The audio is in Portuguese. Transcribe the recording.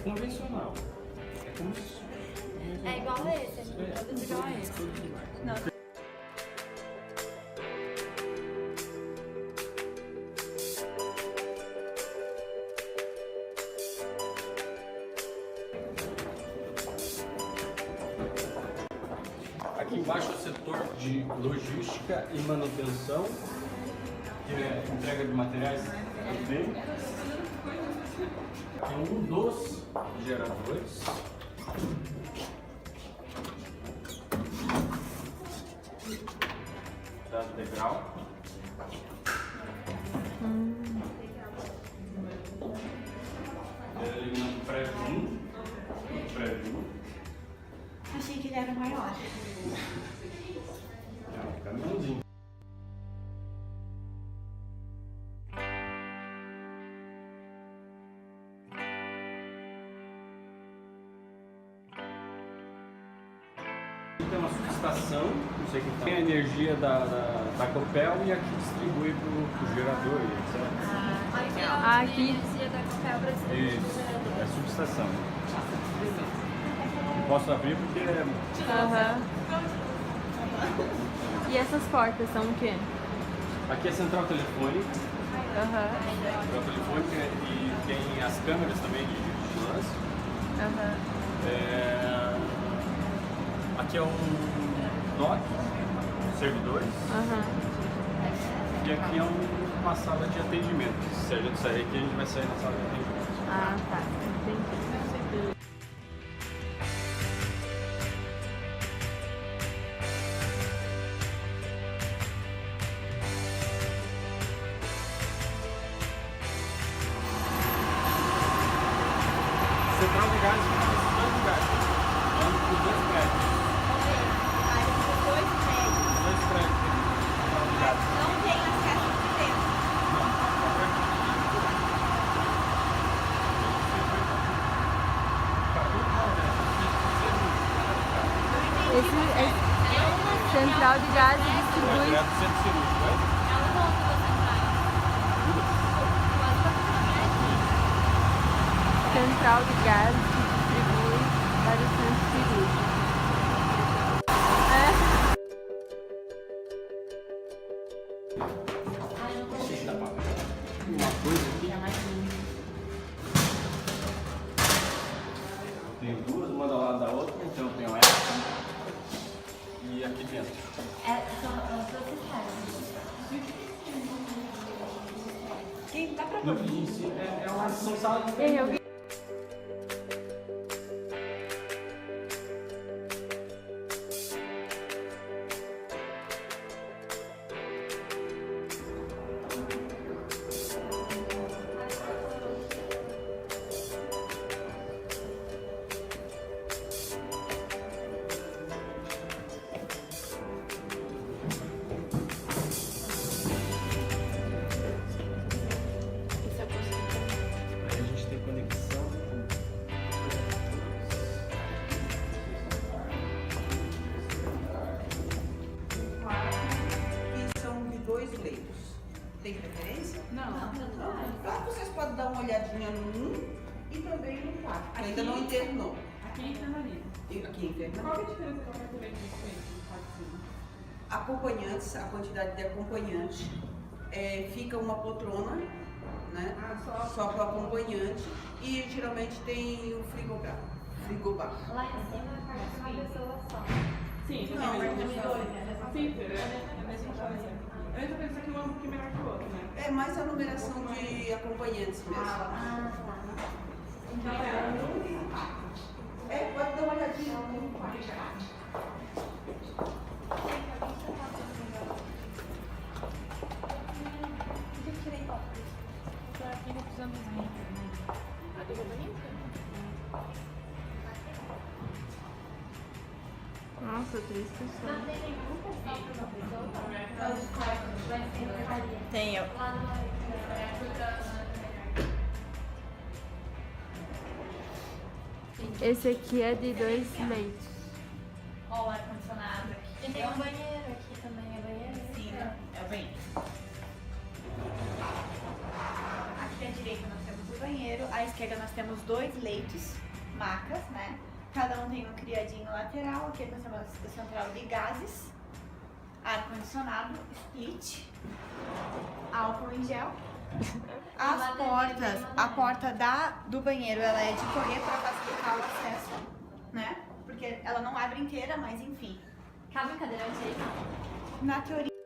convencional. É como se... É igual a esse, todos igual a esse. Não. Aqui embaixo é o setor de logística e manutenção, que é entrega de materiais também. Aqui é um dos geradores. Da degrau. Eliminando o prédio 1. Prédio 1. Achei que ele era maior. É um caminhãozinho. Tem uma subestação, não sei o que tem a energia da Copel e aqui distribui para o gerador, etc. Aqui. Energia da Copel para distribuir Isso, pro gerador. é subestação. Posso abrir porque é... Aham. E essas portas são o quê? Aqui é central telefônica. Aham. Central telefônica e tem as câmeras também de vigilância. Aham. Aqui é um NOC, servidores. Aham. E aqui é uma sala de atendimento. Se a gente sair aqui, a gente vai sair na sala de atendimento. Ah, tá. Entendi. Central de gás, central de gás. Vamos por dois prédios. Aí tem dois prédios. Dois prédios de central de gás. Não tem as caixas de dentro. Esse é central de gás e distribui. Direto do centro cirúrgico, vai? Ela não duas centrais. Central de gás que distribui para o centro cirúrgico. Uma coisa aqui. Tem duas, uma do lado da outra, então tem essa e aqui dentro. São as duas centrais. Quem dá pra No início é uma são salas de Eu Aí a gente tem conexão. E são de dois leitos. Tem preferência? Não. Então vocês podem dar uma olhadinha no 1 e também no 4, que ainda não internou. Aqui em enfermaria. E aqui internou. Qual que é a diferença do apartamento diferente? Acompanhantes, a quantidade de acompanhantes, fica uma poltrona, né? Só para o acompanhante, e geralmente tem o frigobar. Lá em cima é uma pessoa só. Sim, Não, não, mas mas tem dois. Sim, é a mesma coisa. A mesma coisa, só que um é um pouquinho menor que o outro, né? É mais a numeração de acompanhantes mesmo. Ah, tá. Então Pode dar uma olhadinha no 4. Eu tirei foto disso. Nossa, 3 pessoas. Não tem nenhum pessoal para uma pessoa? Vai ser enfermaria. Tenho. Lá no... Esse aqui é de 2 leitos. Ó, o ar-condicionado aqui. E tem um banheiro aqui também, é banheiro? Sim, é o bem. Aqui à direita nós temos o banheiro. À esquerda nós temos 2 leitos, macas, né? Cada um tem um criadinho lateral. Aqui nós temos o central de gases, ar-condicionado, split, álcool em gel. As portas, a porta do banheiro, ela é de correr para facilitar o acesso, né? Porque ela não abre inteira, mas enfim. Cabe um cadeirante aí? Na teoria...